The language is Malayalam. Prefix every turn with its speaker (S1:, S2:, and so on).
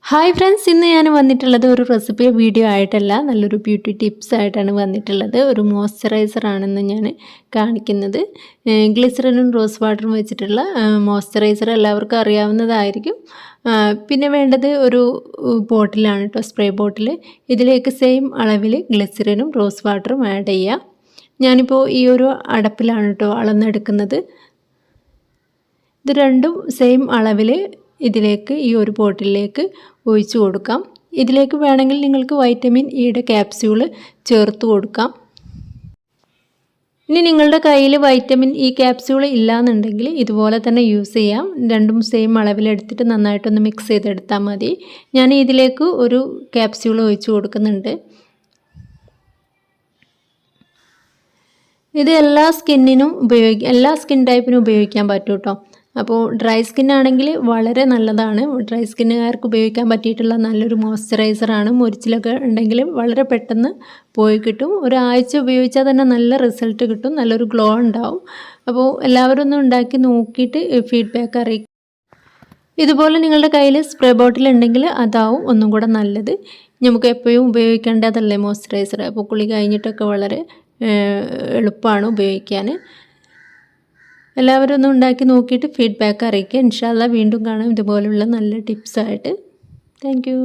S1: ഹായ് ഫ്രണ്ട്സ്, ഇന്ന് ഞാൻ വന്നിട്ടുള്ളത് ഒരു റെസിപ്പി വീഡിയോ ആയിട്ടല്ല, നല്ലൊരു ബ്യൂട്ടി ടിപ്സ് ആയിട്ടാണ് വന്നിട്ടുള്ളത്. ഒരു മോയ്സ്ചറൈസർ ആണെന്ന് ഞാൻ കാണിക്കുന്നത്. ഗ്ലിസറിനും റോസ് വാട്ടറും വെച്ചിട്ടുള്ള മോയ്സ്ചറൈസർ എല്ലാവർക്കും അറിയാവുന്നതായിരിക്കും. പിന്നെ വേണ്ടത് ഒരു ബോട്ടിലാണ് കേട്ടോ, സ്പ്രേ ബോട്ടിൽ. ഇതിലേക്ക് സെയിം അളവിൽ ഗ്ലിസറിനും റോസ് വാട്ടറും ആഡ് ചെയ്യാം. ഞാനിപ്പോൾ ഈ ഒരു അടപ്പിലാണ് കേട്ടോ അളന്നെടുക്കുന്നത്. ഇത് രണ്ടും സെയിം അളവിൽ ഇതിലേക്ക് ഈ ഒരു ബോട്ടിലേക്ക് ഒഴിച്ചു കൊടുക്കാം. ഇതിലേക്ക് വേണമെങ്കിൽ നിങ്ങൾക്ക് വൈറ്റമിൻ ഇയുടെ ക്യാപ്സ്യൂൾ ചേർത്ത് കൊടുക്കാം. ഇനി നിങ്ങളുടെ കയ്യിൽ വൈറ്റമിൻ ഇ ക്യാപ്സ്യൂൾ ഇല്ലയെന്നുണ്ടെങ്കിൽ ഇതുപോലെ തന്നെ യൂസ് ചെയ്യാം. രണ്ടും സെയിം അളവിലെടുത്തിട്ട് നന്നായിട്ടൊന്ന് മിക്സ് ചെയ്തെടുത്താൽ മതി. ഞാൻ ഇതിലേക്ക് ഒരു ക്യാപ്സ്യൂൾ ഒഴിച്ചു കൊടുക്കുന്നുണ്ട്. ഇത് എല്ലാ സ്കിൻ ടൈപ്പിനും ഉപയോഗിക്കാൻ പറ്റും കേട്ടോ. അപ്പോൾ ഡ്രൈ സ്കിന്നാണെങ്കിൽ വളരെ നല്ലതാണ്. ഡ്രൈ സ്കിന്നുകാർക്ക് ഉപയോഗിക്കാൻ പറ്റിയിട്ടുള്ള നല്ലൊരു മോയ്സ്ചറൈസറാണ്. മുരിച്ചിലൊക്കെ ഉണ്ടെങ്കിൽ വളരെ പെട്ടെന്ന് പോയി കിട്ടും. ഒരാഴ്ച ഉപയോഗിച്ചാൽ തന്നെ നല്ല റിസൾട്ട് കിട്ടും, നല്ലൊരു ഗ്ലോ ഉണ്ടാവും. അപ്പോൾ എല്ലാവരും ഒന്ന് ഉണ്ടാക്കി നോക്കിയിട്ട് ഫീഡ്ബാക്ക് അറിയിക്കും. ഇതുപോലെ നിങ്ങളുടെ കയ്യിൽ സ്പ്രേ ബോട്ടിൽ ഉണ്ടെങ്കിൽ അതാവും ഒന്നും കൂടെ നല്ലത്. നമുക്ക് എപ്പോഴും ഉപയോഗിക്കേണ്ടതല്ലേ മോയ്സ്ചറൈസർ. അപ്പോൾ കുളി കഴിഞ്ഞിട്ടൊക്കെ വളരെ എളുപ്പമാണ് ഉപയോഗിക്കാൻ. എല്ലാവരും ഒന്ന് ഉണ്ടാക്കി നോക്കിയിട്ട് ഫീഡ്ബാക്ക് അറിയിക്കുക. ഇൻഷാ അല്ലാഹ് വീണ്ടും കാണാം ഇതുപോലുള്ള നല്ല ടിപ്സായിട്ട്. Thank you.